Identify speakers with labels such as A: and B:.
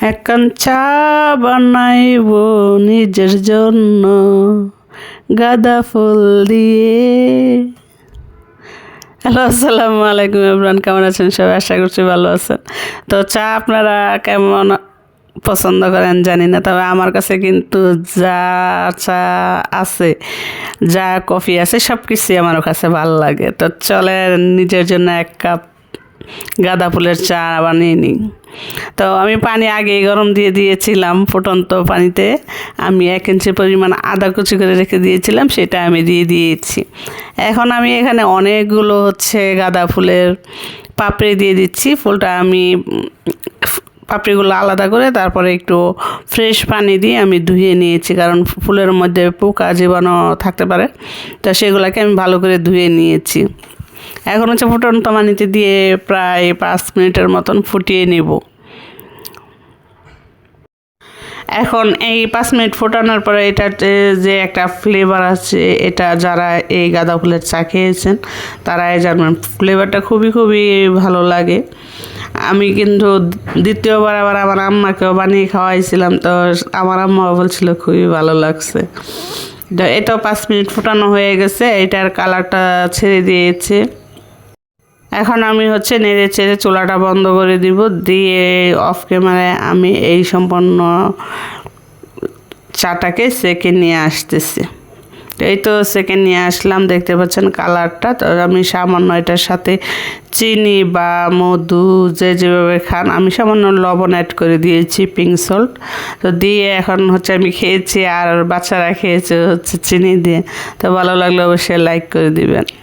A: এক কাপ চা বানাইব নিজের জন্য গাঁদা ফুল দিয়ে। হ্যালো, আসসালামু আলাইকুম এভরিওয়ান, কেমন আছেন সবাই? আশা করছি ভালো আছেন। তো চা আপনারা কেমন পছন্দ করেন জানি না, তবে আমার কাছে কিন্তু যা চা আছে, যা কফি আছে, সব কিছুই আমার কাছে ভালো লাগে। তো চলে নিজের জন্য এক কাপ গাঁদা ফুলের চা বানিয়ে নিই। তো আমি পানি আগেই গরম দিয়ে দিয়েছিলাম। ফুটন্ত পানিতে আমি 1 ইঞ্চি পরিমাণ আদা কুচি করে রেখে দিয়েছিলাম, সেটা আমি দিয়ে দিয়েছি। এখন আমি এখানে অনেকগুলো গাঁদা ফুলের পাপড়ি দিয়ে দিচ্ছি। ফুলটা আমি পাপড়িগুলো আলাদা করে তারপরে একটু ফ্রেশ পানি দিয়ে আমি ধুয়ে নিয়েছি, কারণ ফুলের মধ্যে পোকা জীবাণু থাকতে পারে। তো সেগুলোকে আমি ভালো করে ধুয়ে নিয়েছি। এখন ফুটন্ত পানিতে দিয়ে প্রায় 5 মিনিটের মতন ফুটিয়ে নেব। এখন এই 5 মিনিট ফোটানোর পরে এটাতে যে একটা ফ্লেভার আছে, এটা যারা এই গাঁদা ফুলের চা খেয়েছেন তারাই জানবেন। ফ্লেভারটা খুবই ভালো লাগে। আমি কিন্তু দ্বিতীয়বার আবার আমার আম্মাকেও বানিয়ে খাওয়াইছিলাম, তো আমার আম্মাও বলছিল খুবই ভালো লাগছে। তো এটাও 5 মিনিট ফোটানো হয়ে গেছে, এটার কালারটা ছেড়ে দিয়েছে। এখন আমি নেড়ে চেড়ে চুলাটা বন্ধ করে দিব, দিয়ে অফ ক্যামেরায় আমি এই সম্পূর্ণ চাটাকে সেকে নিয়ে আসতেছি। এই তো সেকে নিয়ে আসলাম, দেখতে পাচ্ছেন কালারটা। তো আমি সামান্য এটার সাথে চিনি বা মধু যেভাবে খান, আমি সামান্য লবণ অ্যাড করে দিয়েছি, পিঙ্ক সল্ট। তো দিয়ে এখন আমি খেয়েছি, আর বাচ্চারা খেয়েছে চিনি দিয়ে। তো ভালো লাগলে অবশ্যই লাইক করে দিবেন।